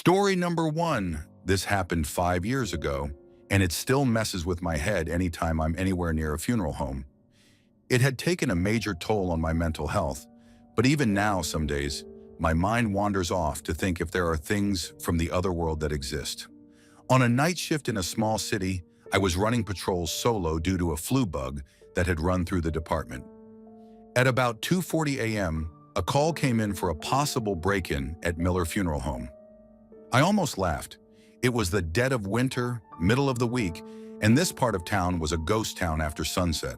Story number one. This happened 5 years ago, and it still messes with my head anytime I'm anywhere near a funeral home. It had taken a major toll on my mental health, but even now some days, my mind wanders off to think if there are things from the other world that exist. On a night shift in a small city, I was running patrols solo due to a flu bug that had run through the department. At about 2:40 a.m., a call came in for a possible break-in at Miller Funeral Home. I almost laughed. It was the dead of winter, middle of the week, and this part of town was a ghost town after sunset.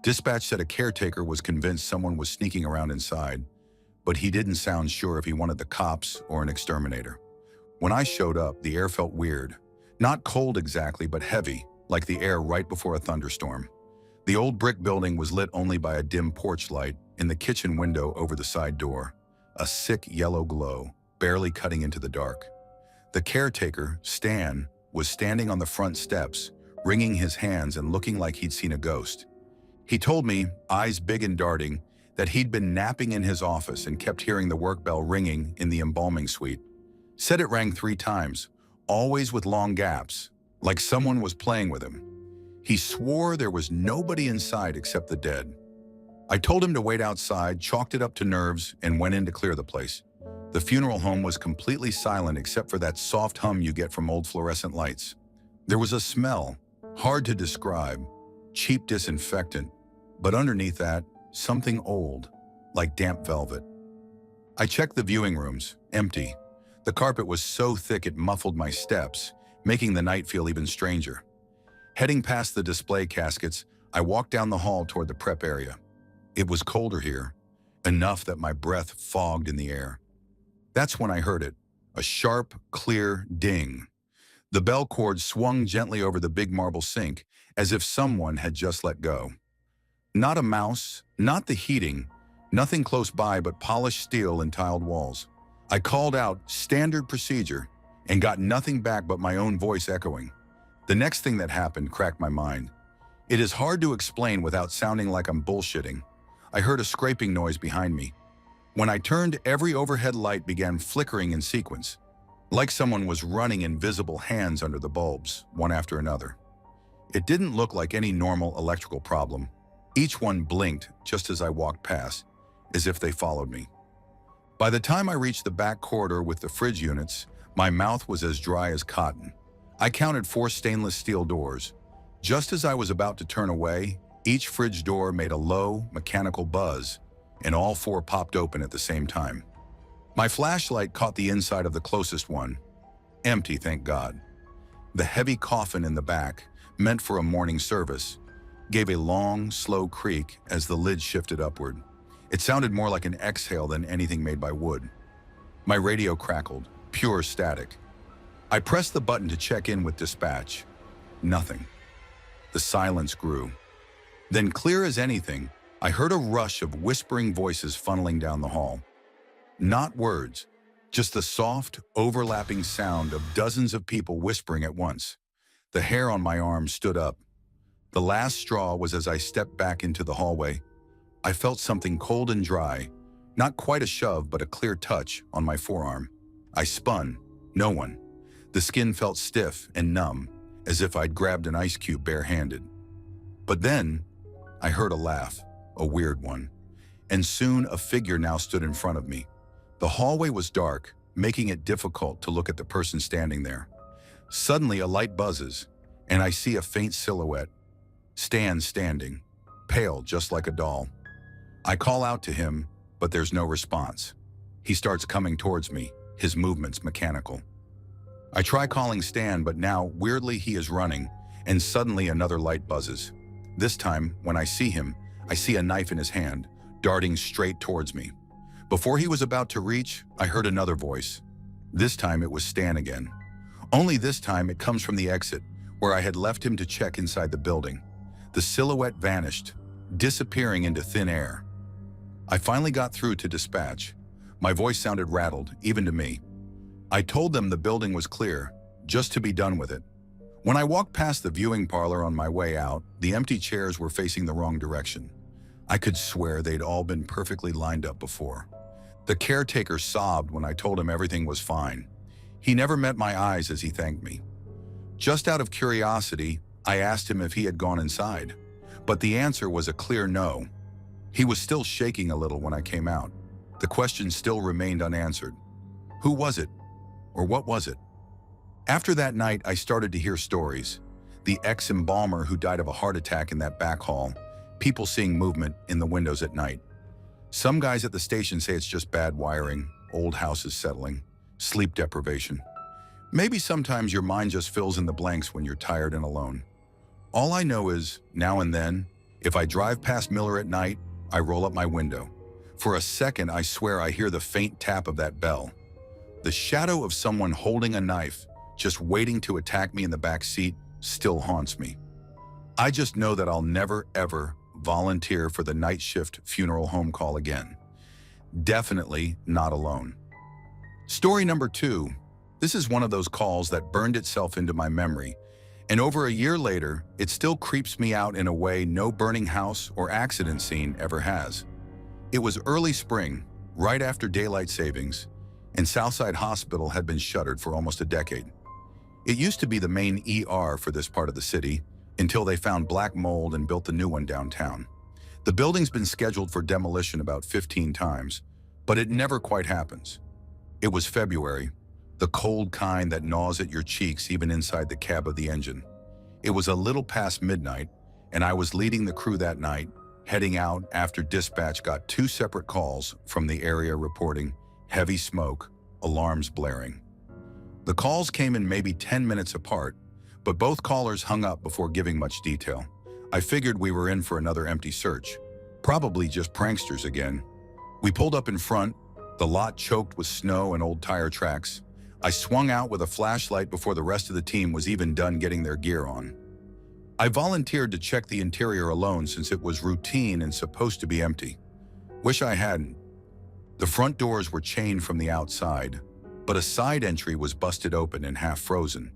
Dispatch said a caretaker was convinced someone was sneaking around inside, but he didn't sound sure if he wanted the cops or an exterminator. When I showed up, the air felt weird. Not cold exactly, but heavy, like the air right before a thunderstorm. The old brick building was lit only by a dim porch light in the kitchen window over the side door, a sick yellow glow, barely cutting into the dark. The caretaker, Stan, was standing on the front steps, wringing his hands and looking like he'd seen a ghost. He told me, eyes big and darting, that he'd been napping in his office and kept hearing the work bell ringing in the embalming suite. Said it rang 3 times, always with long gaps, like someone was playing with him. He swore there was nobody inside except the dead. I told him to wait outside, chalked it up to nerves, and went in to clear the place. The funeral home was completely silent except for that soft hum you get from old fluorescent lights. There was a smell, hard to describe, cheap disinfectant, but underneath that, something old, like damp velvet. I checked the viewing rooms, empty. The carpet was so thick it muffled my steps, making the night feel even stranger. Heading past the display caskets, I walked down the hall toward the prep area. It was colder here, enough that my breath fogged in the air. That's when I heard it, a sharp, clear ding. The bell cord swung gently over the big marble sink, as if someone had just let go. Not a mouse, not the heating, nothing close by but polished steel and tiled walls. I called out, standard procedure, and got nothing back but my own voice echoing. The next thing that happened cracked my mind. It is hard to explain without sounding like I'm bullshitting. I heard a scraping noise behind me. When I turned, every overhead light began flickering in sequence, like someone was running invisible hands under the bulbs, one after another. It didn't look like any normal electrical problem. Each one blinked just as I walked past, as if they followed me. By the time I reached the back corridor with the fridge units, my mouth was as dry as cotton. I counted 4 stainless steel doors. Just as I was about to turn away, each fridge door made a low, mechanical buzz, and all 4 popped open at the same time. My flashlight caught the inside of the closest one. Empty, thank God. The heavy coffin in the back, meant for a morning service, gave a long, slow creak as the lid shifted upward. It sounded more like an exhale than anything made by wood. My radio crackled, pure static. I pressed the button to check in with dispatch. Nothing. The silence grew. Then, clear as anything, I heard a rush of whispering voices funneling down the hall. Not words, just the soft, overlapping sound of dozens of people whispering at once. The hair on my arm stood up. The last straw was as I stepped back into the hallway. I felt something cold and dry, not quite a shove, but a clear touch on my forearm. I spun. No one. The skin felt stiff and numb, as if I'd grabbed an ice cube barehanded. But then, I heard a laugh. A weird one. And soon a figure now stood in front of me. The hallway was dark, making it difficult to look at the person standing there. Suddenly a light buzzes, and I see a faint silhouette. Stan standing, pale just like a doll. I call out to him, but there's no response. He starts coming towards me, his movements mechanical. I try calling Stan, but now, weirdly, he is running, and suddenly another light buzzes. This time, when I see him, I see a knife in his hand, darting straight towards me. Before he was about to reach, I heard another voice. This time it was Stan again. Only this time it comes from the exit, where I had left him to check inside the building. The silhouette vanished, disappearing into thin air. I finally got through to dispatch. My voice sounded rattled, even to me. I told them the building was clear, just to be done with it. When I walked past the viewing parlor on my way out, the empty chairs were facing the wrong direction. I could swear they'd all been perfectly lined up before. The caretaker sobbed when I told him everything was fine. He never met my eyes as he thanked me. Just out of curiosity, I asked him if he had gone inside, but the answer was a clear no. He was still shaking a little when I came out. The question still remained unanswered. Who was it? Or what was it? After that night, I started to hear stories. The ex-embalmer who died of a heart attack in that back hall, people seeing movement in the windows at night. Some guys at the station say it's just bad wiring, old houses settling, sleep deprivation. Maybe sometimes your mind just fills in the blanks when you're tired and alone. All I know is, now and then, if I drive past Miller at night, I roll up my window. For a second, I swear I hear the faint tap of that bell. The shadow of someone holding a knife, just waiting to attack me in the back seat, still haunts me. I just know that I'll never, ever volunteer for the night shift funeral home call again. Definitely not alone. Story number 2. This is one of those calls that burned itself into my memory, and over a year later, it still creeps me out in a way no burning house or accident scene ever has. It was early spring, right after daylight savings, and Southside Hospital had been shuttered for almost a decade. It used to be the main ER for this part of the city until they found black mold and built the new one downtown. The building's been scheduled for demolition about 15 times, but it never quite happens. It was February, the cold kind that gnaws at your cheeks even inside the cab of the engine. It was a little past midnight, and I was leading the crew that night, heading out after dispatch got 2 separate calls from the area reporting heavy smoke, alarms blaring. The calls came in maybe 10 minutes apart, but both callers hung up before giving much detail. I figured we were in for another empty search, probably just pranksters again. We pulled up in front, the lot choked with snow and old tire tracks. I swung out with a flashlight before the rest of the team was even done getting their gear on. I volunteered to check the interior alone since it was routine and supposed to be empty. Wish I hadn't. The front doors were chained from the outside, but a side entry was busted open and half frozen.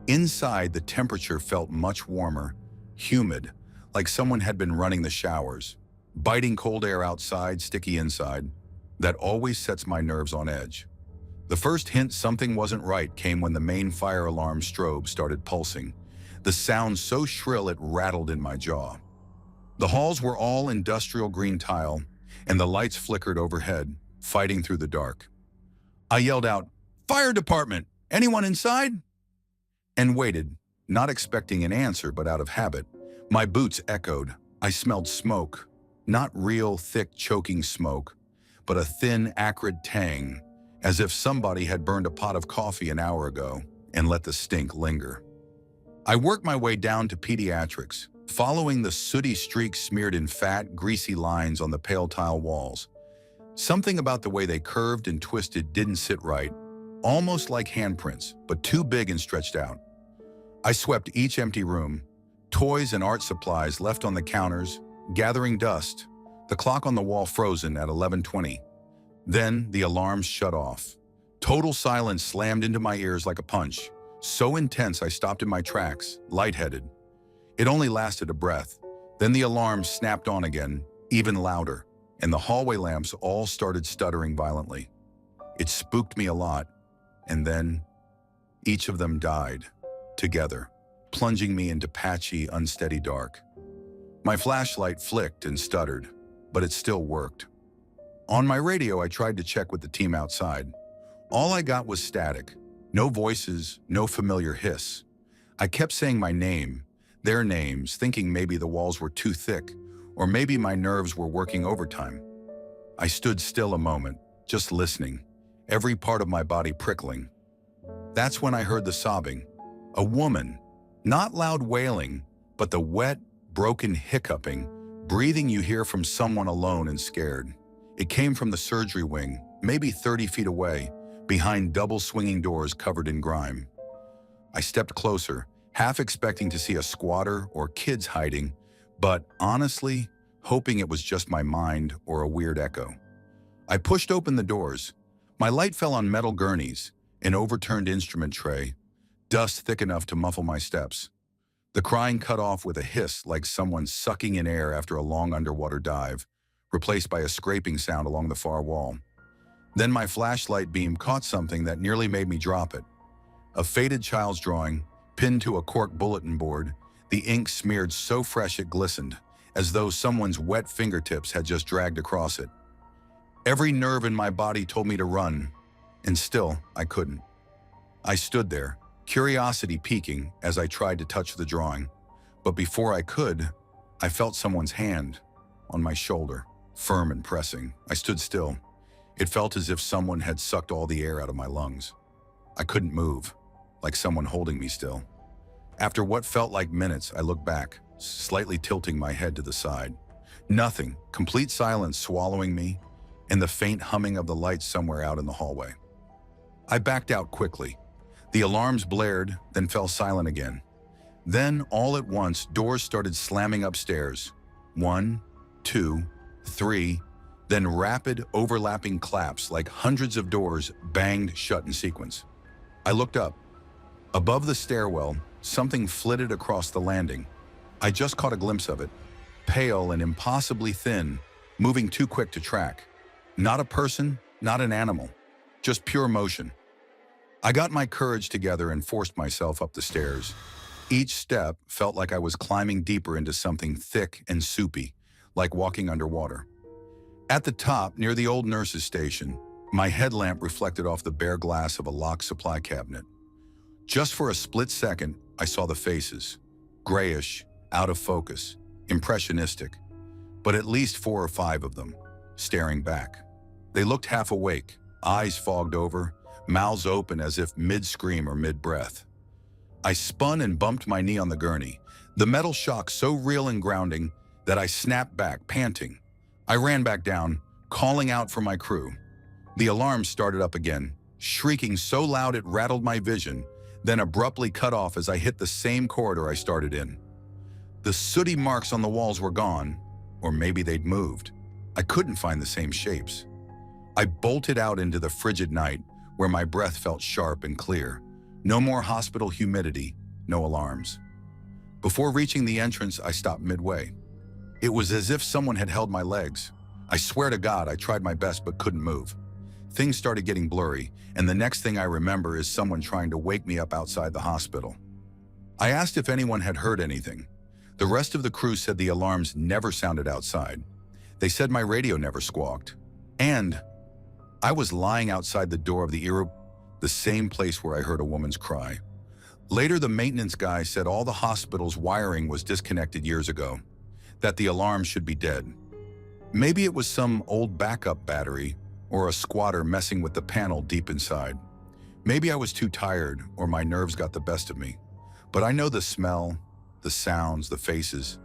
Inside, the temperature felt much warmer, humid, like someone had been running the showers. Biting cold air outside, sticky inside. That always sets my nerves on edge. The first hint something wasn't right came when the main fire alarm strobe started pulsing, the sound so shrill it rattled in my jaw. The halls were all industrial green tile, and the lights flickered overhead, fighting through the dark. I yelled out, "Fire department! Anyone inside?" And waited, not expecting an answer but out of habit. My boots echoed. I smelled smoke. Not real, thick, choking smoke, but a thin, acrid tang, as if somebody had burned a pot of coffee an hour ago and let the stink linger. I worked my way down to pediatrics, following the sooty streaks smeared in fat, greasy lines on the pale tile walls. Something about the way they curved and twisted didn't sit right, almost like handprints, but too big and stretched out. I swept each empty room, toys and art supplies left on the counters, gathering dust, the clock on the wall frozen at 11:20. Then the alarms shut off. Total silence slammed into my ears like a punch, so intense I stopped in my tracks, lightheaded. It only lasted a breath. Then the alarms snapped on again, even louder, and the hallway lamps all started stuttering violently. It spooked me a lot, and then each of them died, together, plunging me into patchy, unsteady dark. My flashlight flicked and stuttered, but it still worked. On my radio, I tried to check with the team outside. All I got was static. No voices, no familiar hiss. I kept saying my name, their names, thinking maybe the walls were too thick, or maybe my nerves were working overtime. I stood still a moment, just listening, every part of my body prickling. That's when I heard the sobbing. A woman, not loud wailing, but the wet, broken hiccuping, breathing you hear from someone alone and scared. It came from the surgery wing, maybe 30 feet away, behind double swinging doors covered in grime. I stepped closer, half expecting to see a squatter or kids hiding, but honestly, hoping it was just my mind or a weird echo. I pushed open the doors. My light fell on metal gurneys, an overturned instrument tray, dust thick enough to muffle my steps. The crying cut off with a hiss like someone sucking in air after a long underwater dive, replaced by a scraping sound along the far wall. Then my flashlight beam caught something that nearly made me drop it. A faded child's drawing, pinned to a cork bulletin board, the ink smeared so fresh it glistened, as though someone's wet fingertips had just dragged across it. Every nerve in my body told me to run, and still I couldn't. I stood there, curiosity piquing as I tried to touch the drawing, but before I could, I felt someone's hand on my shoulder, firm and pressing. I stood still. It felt as if someone had sucked all the air out of my lungs. I couldn't move, like someone holding me still. After what felt like minutes, I looked back, slightly tilting my head to the side. Nothing, complete silence swallowing me, and the faint humming of the lights somewhere out in the hallway. I backed out quickly. The alarms blared, then fell silent again. Then, all at once, doors started slamming upstairs. 1, 2, 3, then rapid, overlapping claps like hundreds of doors banged shut in sequence. I looked up. Above the stairwell, something flitted across the landing. I just caught a glimpse of it, pale and impossibly thin, moving too quick to track. Not a person, not an animal, just pure motion. I got my courage together and forced myself up the stairs. Each step felt like I was climbing deeper into something thick and soupy, like walking underwater. At the top, near the old nurse's station, my headlamp reflected off the bare glass of a locked supply cabinet. Just for a split second, I saw the faces. Grayish, out of focus, impressionistic, but at least 4 or 5 of them, staring back. They looked half awake, eyes fogged over, mouths open as if mid-scream or mid-breath. I spun and bumped my knee on the gurney, the metal shock so real and grounding that I snapped back, panting. I ran back down, calling out for my crew. The alarm started up again, shrieking so loud it rattled my vision, then abruptly cut off as I hit the same corridor I started in. The sooty marks on the walls were gone, or maybe they'd moved. I couldn't find the same shapes. I bolted out into the frigid night, where my breath felt sharp and clear. No more hospital humidity, no alarms. Before reaching the entrance, I stopped midway. It was as if someone had held my legs. I swear to God, I tried my best but couldn't move. Things started getting blurry, and the next thing I remember is someone trying to wake me up outside the hospital. I asked if anyone had heard anything. The rest of the crew said the alarms never sounded outside. They said my radio never squawked. And I was lying outside the door of the same place where I heard a woman's cry. Later, the maintenance guy said all the hospital's wiring was disconnected years ago, that the alarm should be dead. Maybe it was some old backup battery or a squatter messing with the panel deep inside. Maybe I was too tired or my nerves got the best of me. But I know the smell, the sounds, the faces.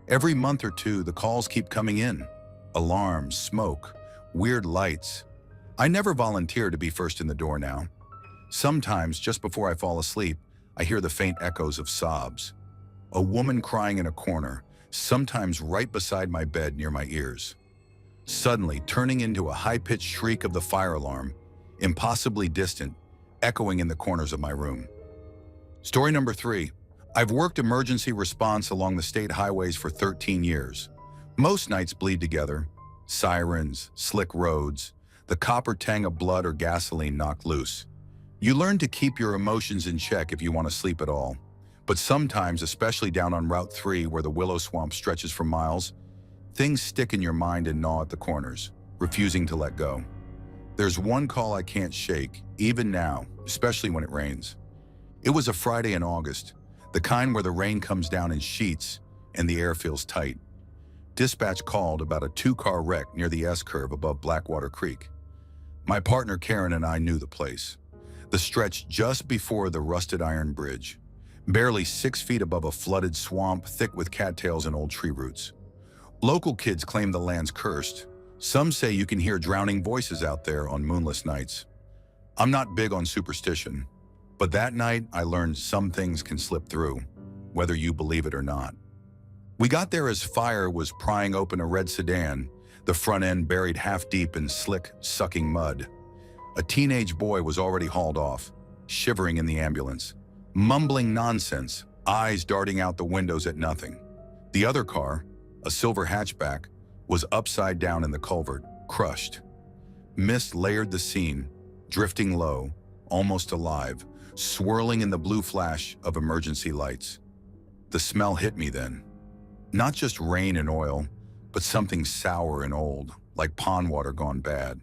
Every month or two, the calls keep coming in. Alarms, smoke, weird lights. I never volunteer to be first in the door now. Sometimes, just before I fall asleep, I hear the faint echoes of sobs. A woman crying in a corner, sometimes right beside my bed near my ears. Suddenly, turning into a high-pitched shriek of the fire alarm, impossibly distant, echoing in the corners of my room. Story number 3. I've worked emergency response along the state highways for 13 years. Most nights bleed together. Sirens, slick roads, the copper tang of blood or gasoline knocked loose. You learn to keep your emotions in check if you want to sleep at all. But sometimes, especially down on Route 3 where the willow swamp stretches for miles, things stick in your mind and gnaw at the corners, refusing to let go. There's one call I can't shake, even now, especially when it rains. It was a Friday in August, the kind where the rain comes down in sheets and the air feels tight. Dispatch called about a 2-car wreck near the S-curve above Blackwater Creek. My partner Karen and I knew the place. The stretch just before the rusted iron bridge, barely 6 feet above a flooded swamp thick with cattails and old tree roots. Local kids claim the land's cursed. Some say you can hear drowning voices out there on moonless nights. I'm not big on superstition, but that night I learned some things can slip through, whether you believe it or not. We got there as fire was prying open a red sedan, the front end buried half deep in slick, sucking mud. A teenage boy was already hauled off, shivering in the ambulance, mumbling nonsense, eyes darting out the windows at nothing. The other car, a silver hatchback, was upside down in the culvert, crushed. Mist layered the scene, drifting low, almost alive, swirling in the blue flash of emergency lights. The smell hit me then. Not just rain and oil, but something sour and old, like pond water gone bad.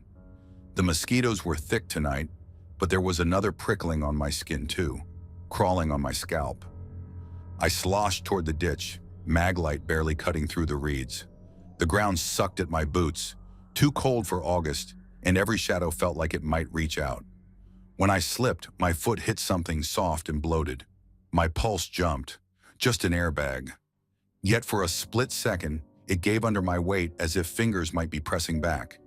The mosquitoes were thick tonight, but there was another prickling on my skin too, crawling on my scalp. I sloshed toward the ditch, mag light barely cutting through the reeds. The ground sucked at my boots, too cold for August, and every shadow felt like it might reach out. When I slipped, my foot hit something soft and bloated. My pulse jumped, just an airbag. Yet for a split second, it gave under my weight as if fingers might be pressing back.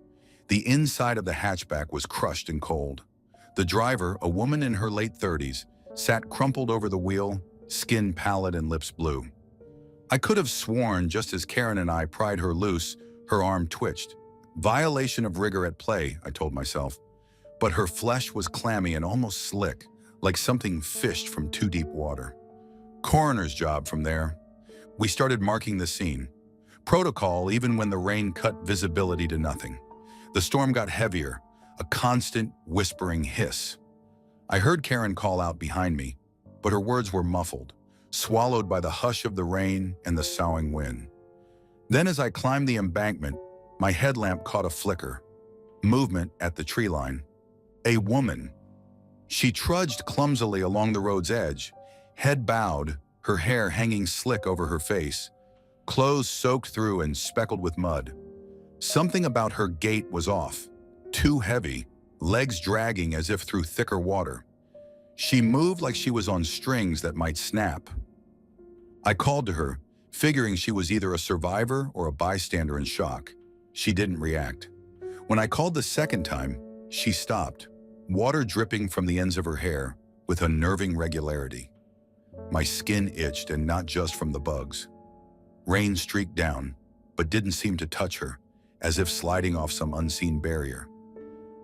The inside of the hatchback was crushed and cold. The driver, a woman in her late 30s, sat crumpled over the wheel, skin pallid and lips blue. I could have sworn just as Karen and I pried her loose, her arm twitched. Violation of rigor at play, I told myself. But her flesh was clammy and almost slick, like something fished from too deep water. Coroner's job from there. We started marking the scene. Protocol even when the rain cut visibility to nothing. The storm got heavier, a constant whispering hiss. I heard Karen call out behind me, but her words were muffled, swallowed by the hush of the rain and the soughing wind. Then as I climbed the embankment, my headlamp caught a flicker. Movement at the tree line. A woman. She trudged clumsily along the road's edge, head bowed, her hair hanging slick over her face, clothes soaked through and speckled with mud. Something about her gait was off, too heavy, legs dragging as if through thicker water. She moved like she was on strings that might snap. I called to her, figuring she was either a survivor or a bystander in shock. She didn't react. When I called the second time, she stopped, water dripping from the ends of her hair with unnerving regularity. My skin itched, and not just from the bugs. Rain streaked down, but didn't seem to touch her, as if sliding off some unseen barrier.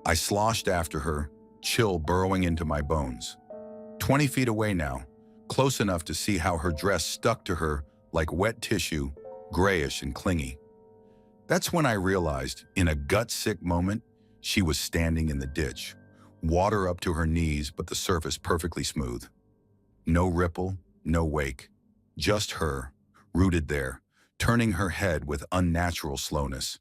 I sloshed after her, chill burrowing into my bones. 20 feet away now, close enough to see how her dress stuck to her like wet tissue, grayish and clingy. That's when I realized, in a gut-sick moment, she was standing in the ditch, water up to her knees but the surface perfectly smooth. No ripple, no wake, just her, rooted there, turning her head with unnatural slowness.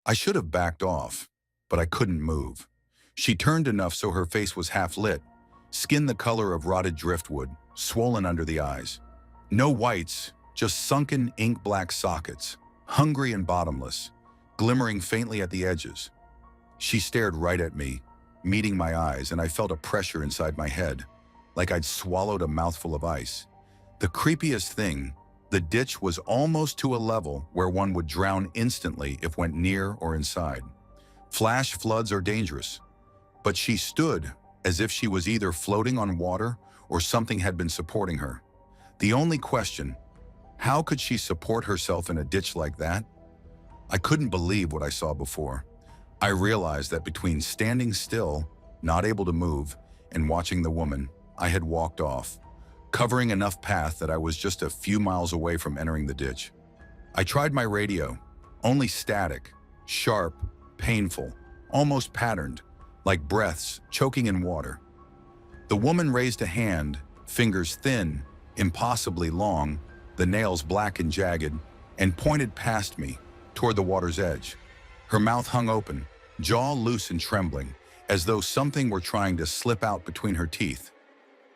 I should have backed off, but I couldn't move. She turned enough so her face was half lit, skin the color of rotted driftwood, swollen under the eyes. No whites, just sunken ink-black sockets, hungry and bottomless, glimmering faintly at the edges. She stared right at me, meeting my eyes, and I felt a pressure inside my head, like I'd swallowed a mouthful of ice. The creepiest thing, the ditch was almost to a level where one would drown instantly if went near or inside. Flash floods are dangerous, but she stood as if she was either floating on water or something had been supporting her. The only question, how could she support herself in a ditch like that? I couldn't believe what I saw before. I realized that between standing still, not able to move, and watching the woman, I had walked off, covering enough path that I was just a few miles away from entering the ditch. I tried my radio, only static, sharp, painful, almost patterned, like breaths choking in water. The woman raised a hand, fingers thin, impossibly long, the nails black and jagged, and pointed past me, toward the water's edge. Her mouth hung open, jaw loose and trembling, as though something were trying to slip out between her teeth.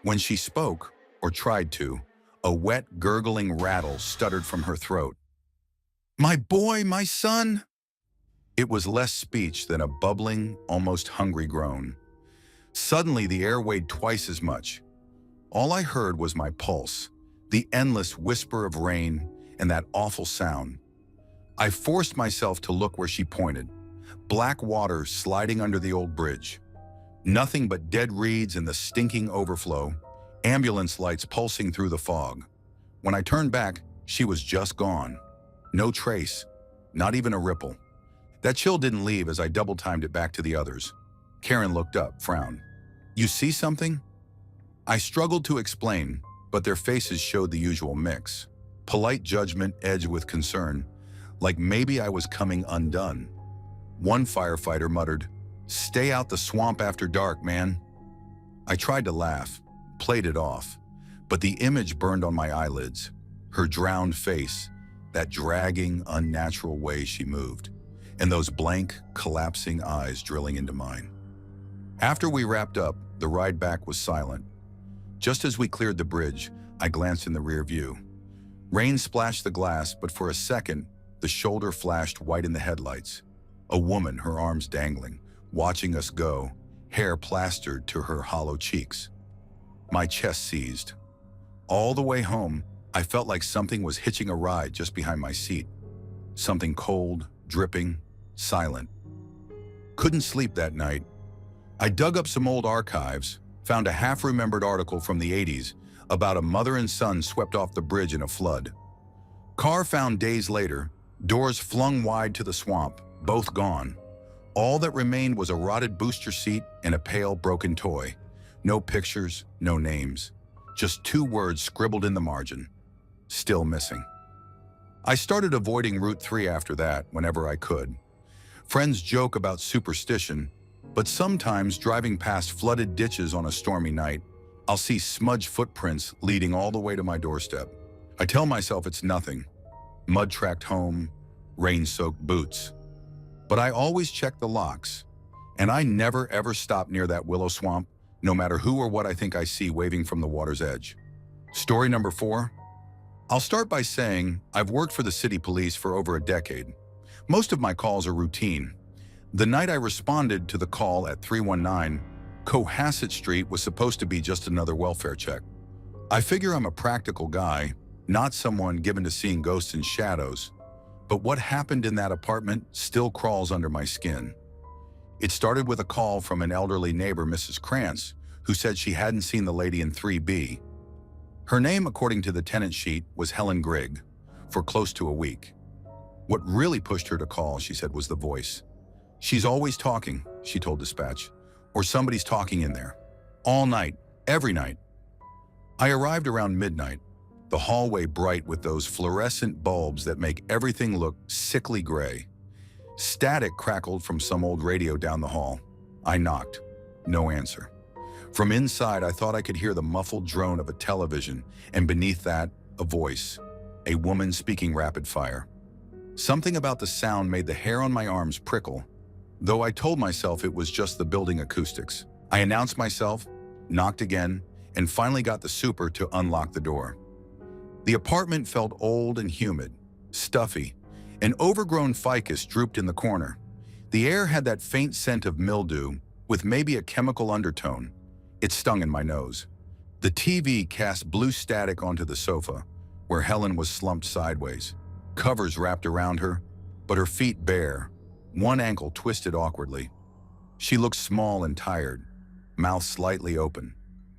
When she spoke, or tried to, a wet, gurgling rattle stuttered from her throat. "My boy, my son!" It was less speech than a bubbling, almost hungry groan. Suddenly, the air weighed twice as much. All I heard was my pulse, the endless whisper of rain, and that awful sound. I forced myself to look where she pointed. Black water sliding under the old bridge. Nothing but dead reeds and the stinking overflow, ambulance lights pulsing through the fog. When I turned back, she was just gone. No trace, not even a ripple. That chill didn't leave as I double-timed it back to the others. Karen looked up, frowned. "You see something?" I struggled to explain, but their faces showed the usual mix. Polite judgment edged with concern, like maybe I was coming undone. One firefighter muttered, Stay out the swamp after dark, man. I tried to laugh, played it off, but the image burned on my eyelids. Her drowned face, that dragging, unnatural way she moved, and those blank, collapsing eyes drilling into mine. After we wrapped up, the ride back was silent. Just as we cleared the bridge, I glanced in the rear view. Rain splashed the glass, but for a second, the shoulder flashed white in the headlights. A woman, her arms dangling, watching us go, hair plastered to her hollow cheeks. My chest seized. All the way home, I felt like something was hitching a ride just behind my seat. Something cold, dripping, silent. Couldn't sleep that night. I dug up some old archives, found a half-remembered article from the 80s about a mother and son swept off the bridge in a flood. Car found days later, doors flung wide to the swamp, both gone. All that remained was a rotted booster seat and a pale, broken toy. No pictures, no names. Just 2 words scribbled in the margin. Still missing. I started avoiding Route 3 after that, whenever I could. Friends joke about superstition, but sometimes driving past flooded ditches on a stormy night, I'll see smudged footprints leading all the way to my doorstep. I tell myself it's nothing. Mud-tracked home, rain-soaked boots. But I always check the locks, and I never ever stop near that willow swamp, no matter who or what I think I see waving from the water's edge. Story number 4. I'll start by saying I've worked for the city police for over a decade. Most of my calls are routine. The night I responded to the call at 319, Cohasset Street was supposed to be just another welfare check. I figure I'm a practical guy, not someone given to seeing ghosts and shadows. But what happened in that apartment still crawls under my skin. It started with a call from an elderly neighbor, Mrs. Krantz, who said she hadn't seen the lady in 3B. Her name, according to the tenant sheet, was Helen Grigg, for close to a week. What really pushed her to call, she said, was the voice. She's always talking, she told dispatch, or somebody's talking in there. All night, every night. I arrived around midnight, the hallway bright with those fluorescent bulbs that make everything look sickly gray. Static crackled from some old radio down the hall. I knocked. No answer. From inside, I thought I could hear the muffled drone of a television, and beneath that, a voice. A woman speaking rapid fire. Something about the sound made the hair on my arms prickle, though I told myself it was just the building acoustics. I announced myself, knocked again, and finally got the super to unlock the door. The apartment felt old and humid, stuffy. An overgrown ficus drooped in the corner. The air had that faint scent of mildew, with maybe a chemical undertone. It stung in my nose. The TV cast blue static onto the sofa, where Helen was slumped sideways, covers wrapped around her, but her feet bare, one ankle twisted awkwardly. She looked small and tired, mouth slightly open,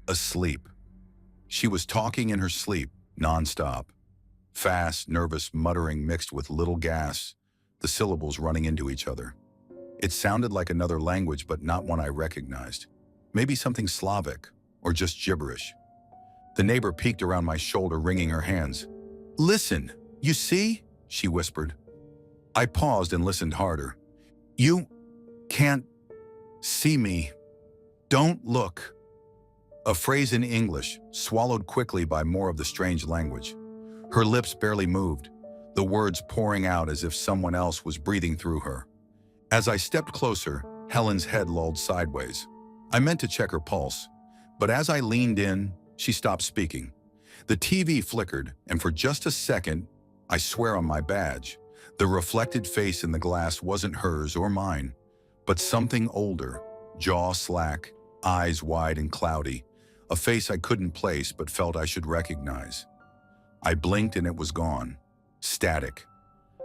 asleep. She was talking in her sleep, non-stop. Fast, nervous muttering mixed with little gasps, the syllables running into each other. It sounded like another language, but not one I recognized. Maybe something Slavic, or just gibberish. The neighbor peeked around my shoulder, wringing her hands. "Listen, you see?" she whispered. I paused and listened harder. "You can't see me. Don't look." A phrase in English, swallowed quickly by more of the strange language. Her lips barely moved, the words pouring out as if someone else was breathing through her. As I stepped closer, Helen's head lolled sideways. I meant to check her pulse, but as I leaned in, she stopped speaking. The TV flickered, and for just a second, I swear on my badge, the reflected face in the glass wasn't hers or mine, but something older, jaw slack, eyes wide and cloudy, a face I couldn't place but felt I should recognize. I blinked and it was gone. Static.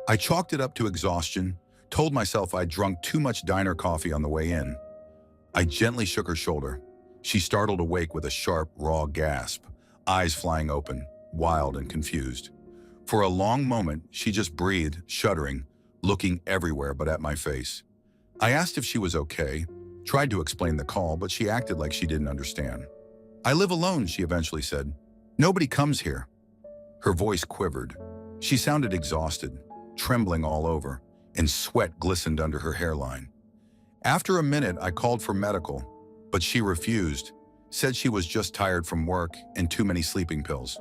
I chalked it up to exhaustion, told myself I'd drunk too much diner coffee on the way in. I gently shook her shoulder. She startled awake with a sharp, raw gasp, eyes flying open, wild and confused. For a long moment, she just breathed, shuddering, looking everywhere but at my face. I asked if she was okay, tried to explain the call, but she acted like she didn't understand. "I live alone," she eventually said. "Nobody comes here." Her voice quivered. She sounded exhausted, trembling all over, and sweat glistened under her hairline. After a minute, I called for medical, but she refused, said she was just tired from work and too many sleeping pills.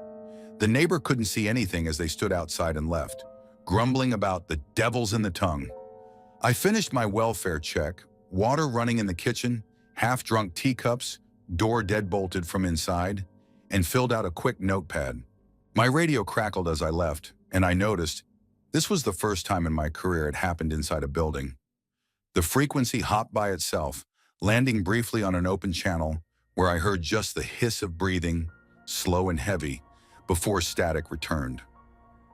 The neighbor couldn't see anything as they stood outside and left, grumbling about the devils in the tongue. I finished my welfare check, water running in the kitchen, half-drunk teacups, door dead-bolted from inside, and filled out a quick notepad. My radio crackled as I left, and I noticed this was the first time in my career it happened inside a building. The frequency hopped by itself, landing briefly on an open channel where I heard just the hiss of breathing, slow and heavy, before static returned.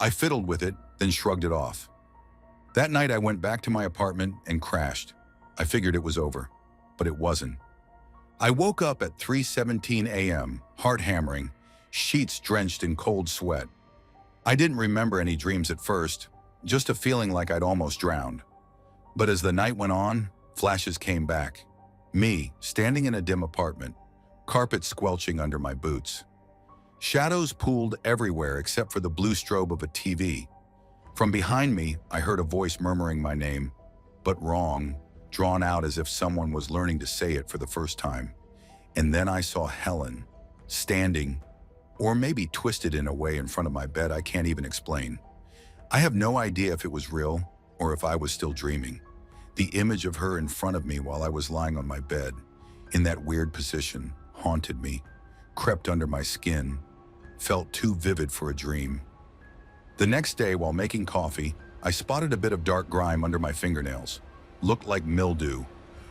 I fiddled with it, then shrugged it off. That night I went back to my apartment and crashed. I figured it was over, but it wasn't. I woke up at 3:17 a.m., heart hammering, sheets drenched in cold sweat. I didn't remember any dreams at first, just a feeling like I'd almost drowned. But as the night went on, flashes came back. Me, standing in a dim apartment, carpet squelching under my boots. Shadows pooled everywhere except for the blue strobe of a TV. From behind me, I heard a voice murmuring my name, but wrong, drawn out as if someone was learning to say it for the first time. And then I saw Helen, standing, or maybe twisted in a way in front of my bed I can't even explain. I have no idea if it was real or if I was still dreaming. The image of her in front of me while I was lying on my bed, in that weird position, haunted me, crept under my skin, felt too vivid for a dream. The next day, while making coffee, I spotted a bit of dark grime under my fingernails. Looked like mildew,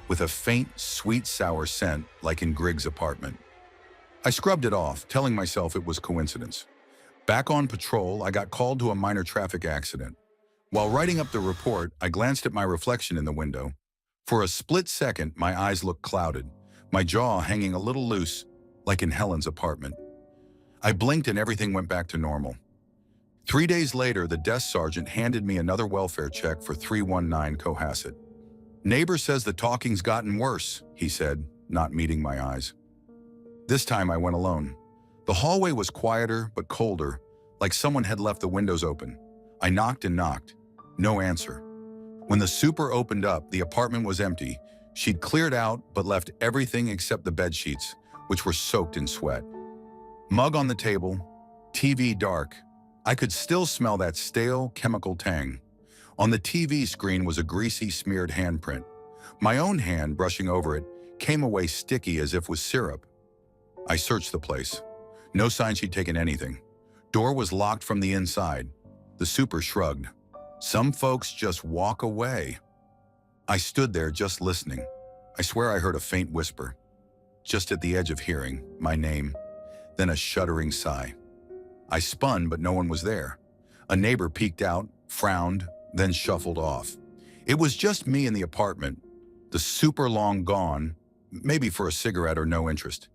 with a faint, sweet, sour scent like in Grig's apartment. I scrubbed it off, telling myself it was coincidence. Back on patrol, I got called to a minor traffic accident. While writing up the report, I glanced at my reflection in the window. For a split second, my eyes looked clouded, my jaw hanging a little loose, like in Helen's apartment. I blinked and everything went back to normal. 3 days later, the desk sergeant handed me another welfare check for 319 Cohasset. "Neighbor says the talking's gotten worse," he said, not meeting my eyes. This time I went alone. The hallway was quieter but colder, like someone had left the windows open. I knocked and knocked. No answer. When the super opened up, the apartment was empty. She'd cleared out but left everything except the bed sheets, which were soaked in sweat. Mug on the table, TV dark. I could still smell that stale chemical tang. On the TV screen was a greasy, smeared handprint. My own hand, brushing over it, came away sticky as if with syrup. I searched the place. No sign she'd taken anything. Door was locked from the inside. The super shrugged. Some folks just walk away. I stood there just listening. I swear I heard a faint whisper, just at the edge of hearing, my name, then a shuddering sigh. I spun, but no one was there. A neighbor peeked out, frowned, then shuffled off. It was just me in the apartment, the super long gone, maybe for a cigarette or no interest.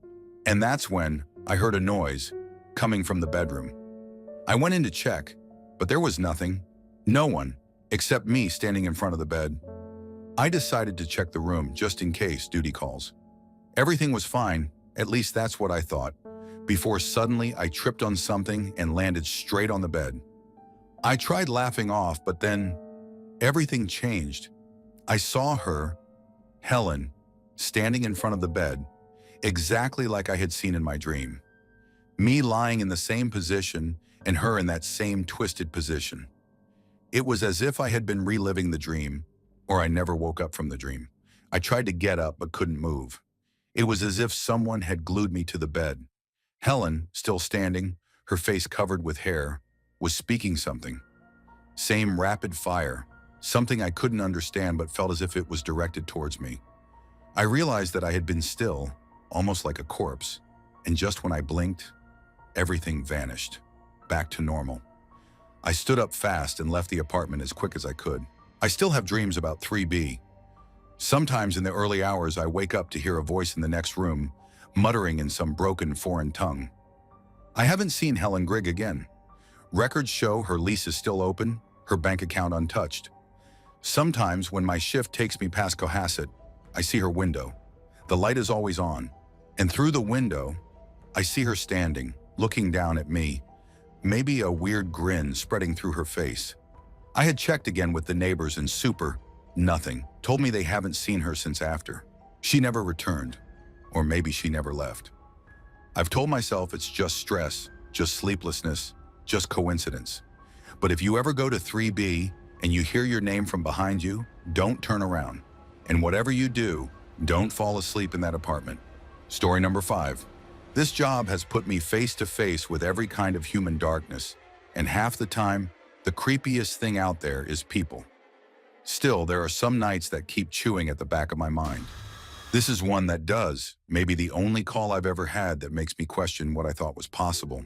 And that's when I heard a noise coming from the bedroom. I went in to check, but there was nothing, no one, except me standing in front of the bed. I decided to check the room just in case duty calls. Everything was fine, at least that's what I thought, before suddenly I tripped on something and landed straight on the bed. I tried laughing off, but then everything changed. I saw her, Helen, standing in front of the bed, exactly like I had seen in my dream. Me lying in the same position and her in that same twisted position. It was as if I had been reliving the dream, or I never woke up from the dream. I tried to get up but couldn't move. It was as if someone had glued me to the bed. Helen, still standing, her face covered with hair, was speaking something. Same rapid fire, something I couldn't understand but felt as if it was directed towards me. I realized that I had been still, almost like a corpse, and just when I blinked, everything vanished, back to normal. I stood up fast and left the apartment as quick as I could. I still have dreams about 3B. Sometimes in the early hours, I wake up to hear a voice in the next room, muttering in some broken foreign tongue. I haven't seen Helen Grigg again. Records show her lease is still open, her bank account untouched. Sometimes when my shift takes me past Cohasset, I see her window. The light is always on, and through the window, I see her standing, looking down at me, maybe a weird grin spreading through her face. I had checked again with the neighbors and super, nothing. told me they haven't seen her since after. She never returned, or maybe she never left. I've told myself it's just stress, just sleeplessness, just coincidence. But if you ever go to 3B and you hear your name from behind you, don't turn around. And whatever you do, don't fall asleep in that apartment. Story number 5. This job has put me face to face with every kind of human darkness, and half the time, the creepiest thing out there is people. Still, there are some nights that keep chewing at the back of my mind. This is one that does, maybe the only call I've ever had that makes me question what I thought was possible.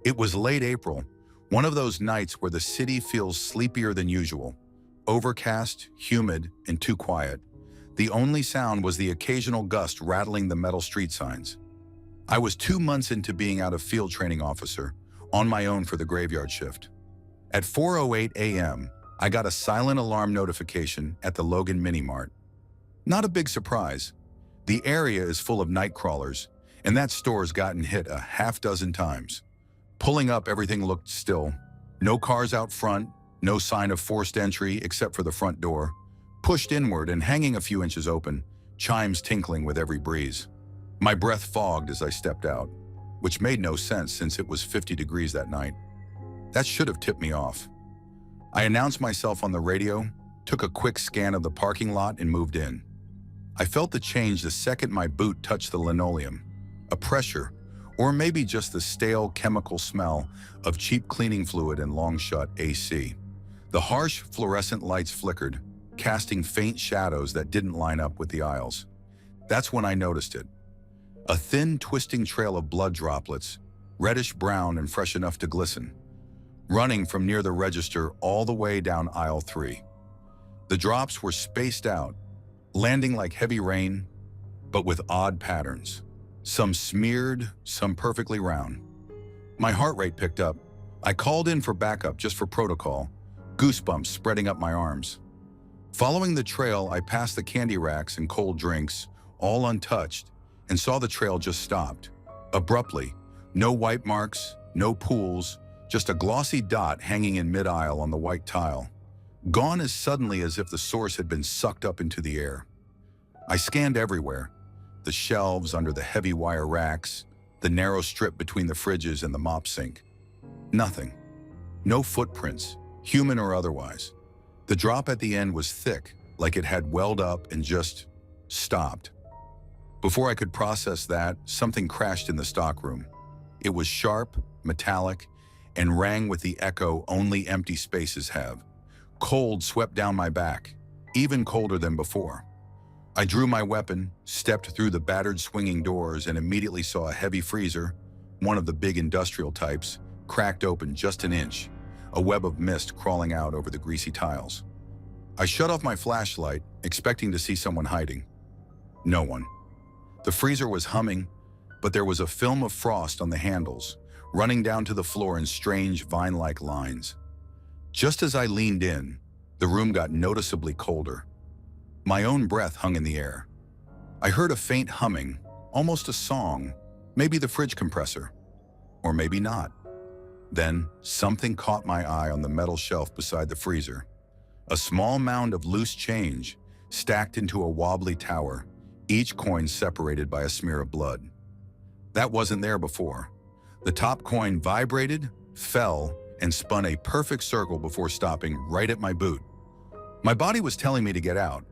It was late April, one of those nights where the city feels sleepier than usual. Overcast, humid, and too quiet. The only sound was the occasional gust rattling the metal street signs. I was 2 months into being out of field training officer, on my own for the graveyard shift. At 4:08 a.m., I got a silent alarm notification at the Logan Mini Mart. Not a big surprise. The area is full of night crawlers, and that store's gotten hit a half dozen times. Pulling up, everything looked still. No cars out front, no sign of forced entry except for the front door. Pushed inward and hanging a few inches open, chimes tinkling with every breeze. My breath fogged as I stepped out, which made no sense since it was 50 degrees that night. That should have tipped me off. I announced myself on the radio, took a quick scan of the parking lot, and moved in. I felt the change the second my boot touched the linoleum. A pressure, or maybe just the stale chemical smell of cheap cleaning fluid and long-shut AC. The harsh fluorescent lights flickered, casting faint shadows that didn't line up with the aisles. That's when I noticed it. A thin, twisting trail of blood droplets, reddish-brown and fresh enough to glisten, running from near the register all the way down aisle 3. The drops were spaced out, landing like heavy rain, but with odd patterns. Some smeared, some perfectly round. My heart rate picked up. I called in for backup just for protocol, goosebumps spreading up my arms. Following the trail, I passed the candy racks and cold drinks, all untouched, and saw the trail just stopped. Abruptly, no wipe marks, no pools, just a glossy dot hanging in mid-aisle on the white tile. Gone as suddenly as if the source had been sucked up into the air. I scanned everywhere. The shelves under the heavy wire racks, the narrow strip between the fridges and the mop sink. Nothing. No footprints, human or otherwise. The drop at the end was thick, like it had welled up and just stopped. Before I could process that, something crashed in the stockroom. It was sharp, metallic, and rang with the echo only empty spaces have. Cold swept down my back, even colder than before. I drew my weapon, stepped through the battered swinging doors, and immediately saw a heavy freezer, one of the big industrial types, cracked open just an inch, a web of mist crawling out over the greasy tiles. I shut off my flashlight, expecting to see someone hiding. No one. The freezer was humming, but there was a film of frost on the handles, running down to the floor in strange vine-like lines. Just as I leaned in, the room got noticeably colder. My own breath hung in the air. I heard a faint humming, almost a song, maybe the fridge compressor, or maybe not. Then, something caught my eye on the metal shelf beside the freezer. A small mound of loose change, stacked into a wobbly tower, each coin separated by a smear of blood. That wasn't there before. The top coin vibrated, fell, and spun a perfect circle before stopping right at my boot. My body was telling me to get out,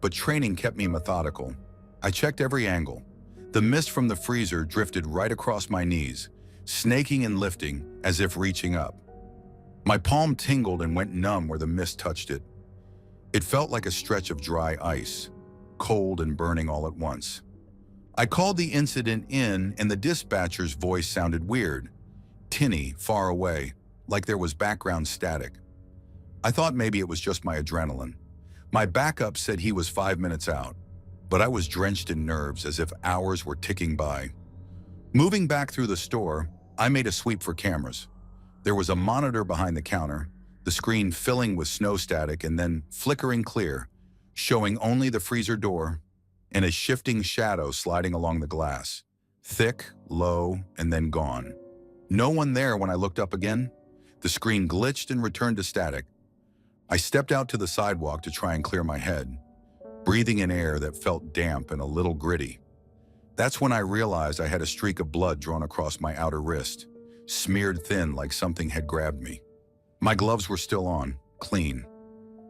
but training kept me methodical. I checked every angle. The mist from the freezer drifted right across my knees, snaking and lifting as if reaching up. My palm tingled and went numb where the mist touched it. It felt like a stretch of dry ice, cold and burning all at once. I called the incident in, and the dispatcher's voice sounded weird, tinny, far away, like there was background static. I thought maybe it was just my adrenaline. My backup said he was 5 minutes out, but I was drenched in nerves as if hours were ticking by. Moving back through the store, I made a sweep for cameras. There was a monitor behind the counter, the screen filling with snow static and then flickering clear, showing only the freezer door and a shifting shadow sliding along the glass, thick, low, and then gone. No one there when I looked up again. The screen glitched and returned to static. I stepped out to the sidewalk to try and clear my head. breathing in air that felt damp and a little gritty. That's when I realized I had a streak of blood drawn across my outer wrist, smeared thin like something had grabbed me. My gloves were still on, clean.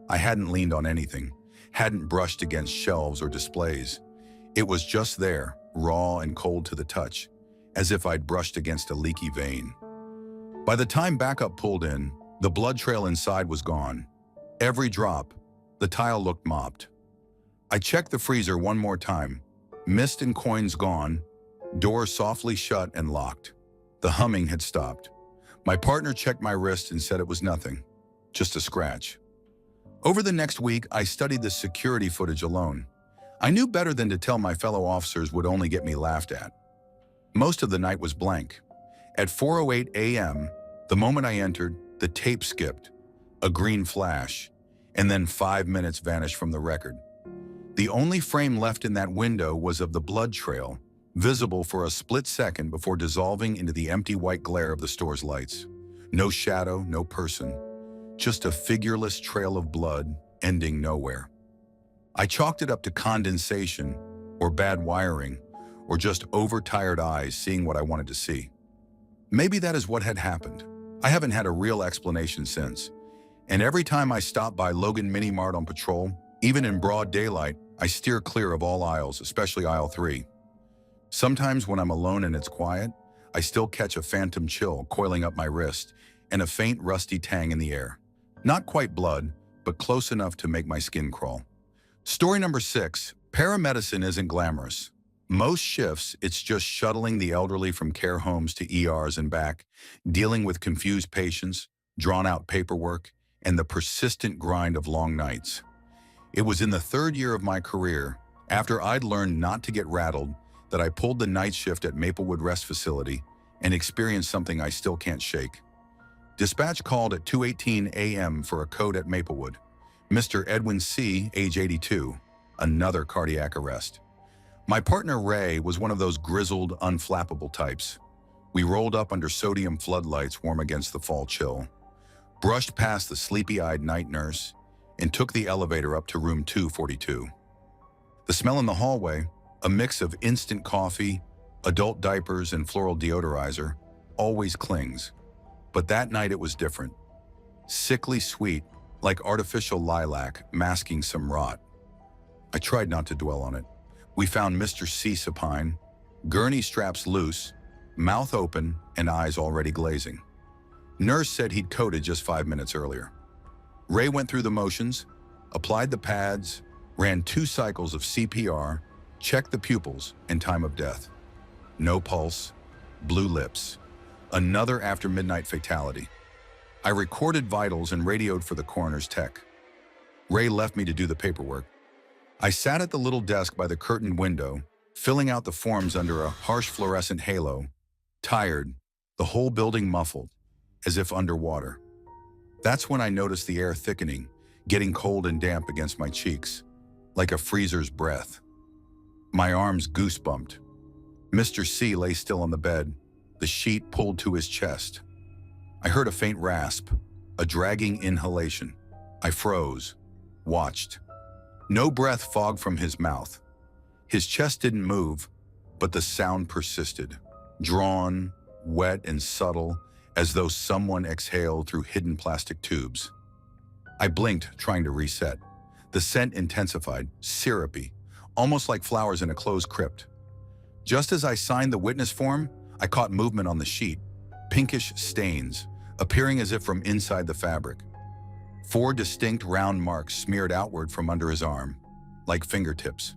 I hadn't leaned on anything, hadn't brushed against shelves or displays. It was just there, raw and cold to the touch, as if I'd brushed against a leaky vein. By the time backup pulled in, the blood trail inside was gone. Every drop, the tile looked mopped. I checked the freezer one more time. Mist and coins gone, door softly shut and locked. The humming had stopped. My partner checked my wrist and said it was nothing, just a scratch. Over the next week, I studied the security footage alone. I knew better than to tell my fellow officers would only get me laughed at. Most of the night was blank. At 4:08 a.m., the moment I entered, the tape skipped, a green flash, and then 5 minutes vanished from the record. The only frame left in that window was of the blood trail, visible for a split second before dissolving into the empty white glare of the store's lights. No shadow, no person, just a figureless trail of blood ending nowhere. I chalked it up to condensation, or bad wiring, or just overtired eyes seeing what I wanted to see. Maybe that is what had happened. I haven't had a real explanation since. And every time I stop by Logan Mini Mart on patrol, even in broad daylight, I steer clear of all aisles, especially aisle 3. Sometimes when I'm alone and it's quiet, I still catch a phantom chill coiling up my wrist and a faint rusty tang in the air. Not quite blood, but close enough to make my skin crawl. Story number 6, paramedicine isn't glamorous. Most shifts, it's just shuttling the elderly from care homes to ERs and back, dealing with confused patients, drawn-out paperwork, and the persistent grind of long nights. It was in the 3rd year of my career, after I'd learned not to get rattled, that I pulled the night shift at Maplewood Rest Facility and experienced something I still can't shake. Dispatch called at 2:18 a.m. for a code at Maplewood. Mr. Edwin C., age 82, another cardiac arrest. My partner Ray was one of those grizzled, unflappable types. We rolled up under sodium floodlights warm against the fall chill, brushed past the sleepy-eyed night nurse, and took the elevator up to room 242. The smell in the hallway, a mix of instant coffee, adult diapers, and floral deodorizer, always clings. But that night it was different. Sickly sweet, like artificial lilac masking some rot. I tried not to dwell on it. We found Mr. C supine, gurney straps loose, mouth open, and eyes already glazing. Nurse said he'd coded just 5 minutes earlier. Ray went through the motions, applied the pads, ran 2 cycles of CPR, checked the pupils, and time of death. No pulse, blue lips. Another after-midnight fatality. I recorded vitals and radioed for the coroner's tech. Ray left me to do the paperwork. I sat at the little desk by the curtained window, filling out the forms under a harsh fluorescent halo, tired, the whole building muffled, as if underwater. That's when I noticed the air thickening, getting cold and damp against my cheeks, like a freezer's breath. My arms goosebumped. Mr. C lay still on the bed, the sheet pulled to his chest. I heard a faint rasp, a dragging inhalation. I froze, watched. No breath fogged from his mouth. His chest didn't move, but the sound persisted, drawn, wet and subtle, as though someone exhaled through hidden plastic tubes. I blinked, trying to reset. The scent intensified, syrupy, almost like flowers in a closed crypt. Just as I signed the witness form, I caught movement on the sheet, pinkish stains, appearing as if from inside the fabric. 4 distinct round marks smeared outward from under his arm, like fingertips.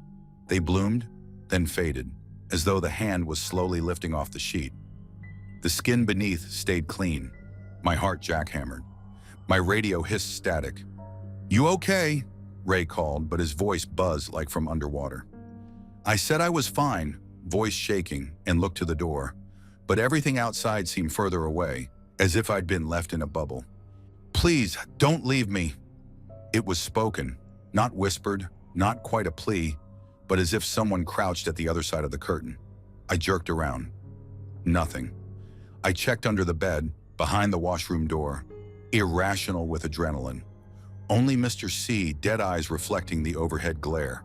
They bloomed, then faded, as though the hand was slowly lifting off the sheet. The skin beneath stayed clean. My heart jackhammered. My radio hissed static. "You okay?" Ray called, but his voice buzzed like from underwater. I said I was fine, voice shaking, and looked to the door, but everything outside seemed further away, as if I'd been left in a bubble. "Please, don't leave me." It was spoken, not whispered, not quite a plea, but as if someone crouched at the other side of the curtain. I jerked around. Nothing. I checked under the bed, behind the washroom door, irrational with adrenaline. Only Mr. C, dead eyes reflecting the overhead glare.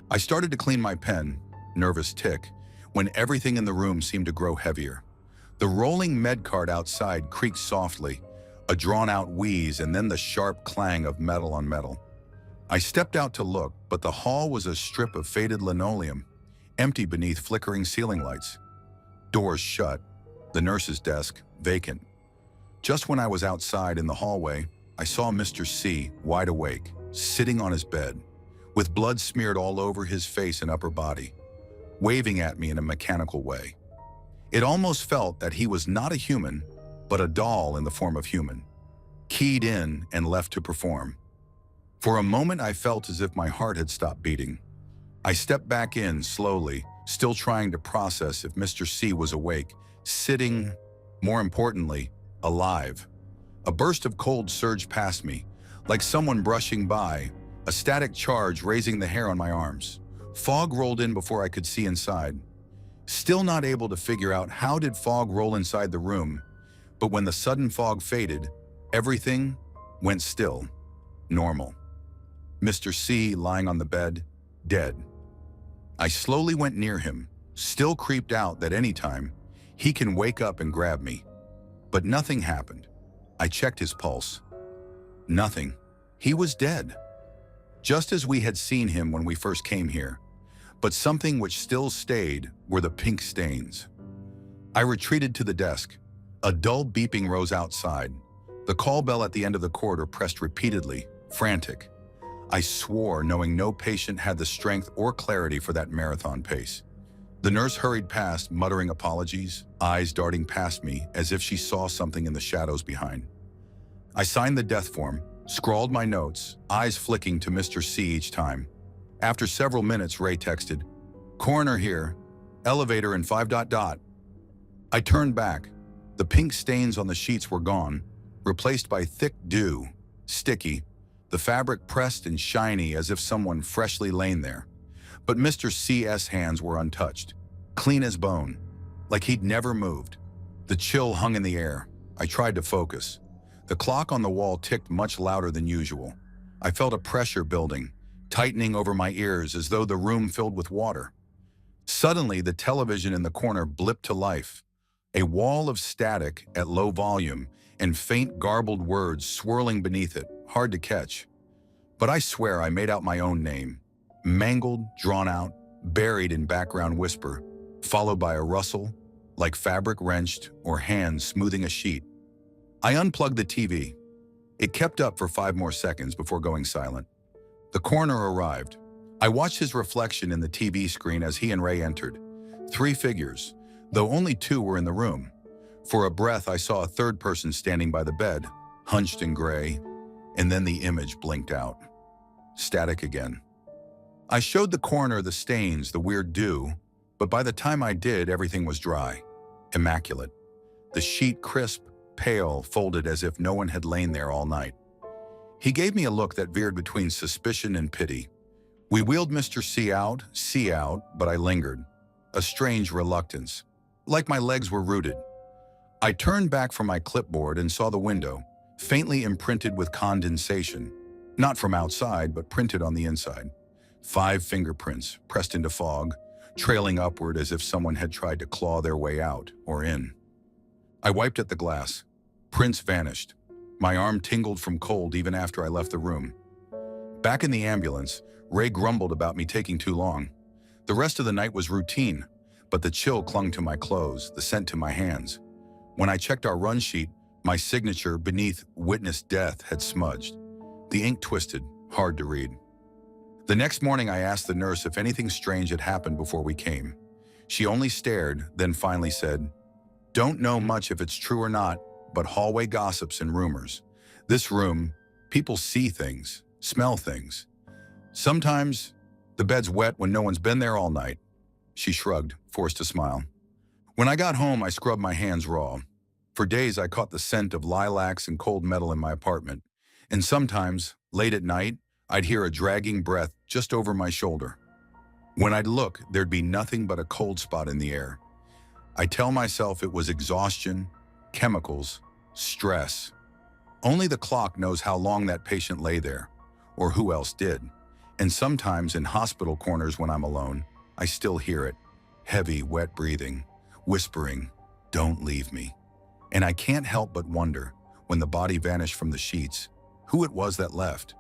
I started to clean my pen, nervous tick, when everything in the room seemed to grow heavier. The rolling med cart outside creaked softly, a drawn-out wheeze and then the sharp clang of metal on metal. I stepped out to look, but the hall was a strip of faded linoleum, empty beneath flickering ceiling lights. Doors shut, the nurse's desk vacant. Just when I was outside in the hallway, I saw Mr. C, wide awake, sitting on his bed, with blood smeared all over his face and upper body, waving at me in a mechanical way. It almost felt that he was not a human, but a doll in the form of human, keyed in and left to perform. For a moment, I felt as if my heart had stopped beating. I stepped back in slowly, still trying to process if Mr. C was awake, sitting, more importantly, alive. A burst of cold surged past me, like someone brushing by, a static charge raising the hair on my arms. Fog rolled in before I could see inside. Still not able to figure out how did fog roll inside the room, but when the sudden fog faded, everything went still, normal. Mr. C lying on the bed, dead. I slowly went near him, still creeped out that any time he can wake up and grab me. But nothing happened. I checked his pulse. Nothing. He was dead. Just as we had seen him when we first came here. But something which still stayed were the pink stains. I retreated to the desk. A dull beeping rose outside. The call bell at the end of the corridor pressed repeatedly, frantic. I swore, knowing no patient had the strength or clarity for that marathon pace. The nurse hurried past, muttering apologies, eyes darting past me as if she saw something in the shadows behind. I signed the death form, scrawled my notes, eyes flicking to Mr. C each time. After several minutes, Ray texted, "Coroner here, elevator in 5... I turned back. The pink stains on the sheets were gone, replaced by thick dew, sticky, the fabric pressed and shiny as if someone freshly lain there. But Mr. C.'s hands were untouched, clean as bone, like he'd never moved. The chill hung in the air. I tried to focus. The clock on the wall ticked much louder than usual. I felt a pressure building, tightening over my ears as though the room filled with water. Suddenly, the television in the corner blipped to life. A wall of static at low volume and faint garbled words swirling beneath it, hard to catch. But I swear I made out my own name, mangled, drawn out, buried in background whisper, followed by a rustle, like fabric wrenched or hands smoothing a sheet. I unplugged the TV. It kept up for 5 more seconds before going silent. The coroner arrived. I watched his reflection in the TV screen as he and Ray entered. 3 figures, though only 2 were in the room. For a breath, I saw a third person standing by the bed, hunched in gray, and then the image blinked out. Static again. I showed the coroner the stains, the weird dew, but by the time I did, everything was dry, immaculate. The sheet crisp, pale, folded as if no one had lain there all night. He gave me a look that veered between suspicion and pity. We wheeled Mr. C out, but I lingered. A strange reluctance, like my legs were rooted. I turned back from my clipboard and saw the window, faintly imprinted with condensation, not from outside, but printed on the inside. 5 fingerprints pressed into fog, trailing upward as if someone had tried to claw their way out or in. I wiped at the glass. Prints vanished. My arm tingled from cold even after I left the room. Back in the ambulance, Ray grumbled about me taking too long. The rest of the night was routine, but the chill clung to my clothes, the scent to my hands. When I checked our run sheet, my signature beneath "Witness Death" had smudged. The ink twisted, hard to read. The next morning, I asked the nurse if anything strange had happened before we came. She only stared, then finally said, "Don't know much if it's true or not, but hallway gossips and rumors. This room, people see things, smell things. Sometimes the bed's wet when no one's been there all night." She shrugged, forced a smile. When I got home, I scrubbed my hands raw. For days, I caught the scent of lilacs and cold metal in my apartment. And sometimes, late at night, I'd hear a dragging breath just over my shoulder. When I'd look, there'd be nothing but a cold spot in the air. I tell myself it was exhaustion, chemicals, stress. Only the clock knows how long that patient lay there, or who else did. And sometimes in hospital corners when I'm alone, I still hear it. Heavy, wet breathing, whispering, "Don't leave me." And I can't help but wonder, when the body vanished from the sheets, who it was that left.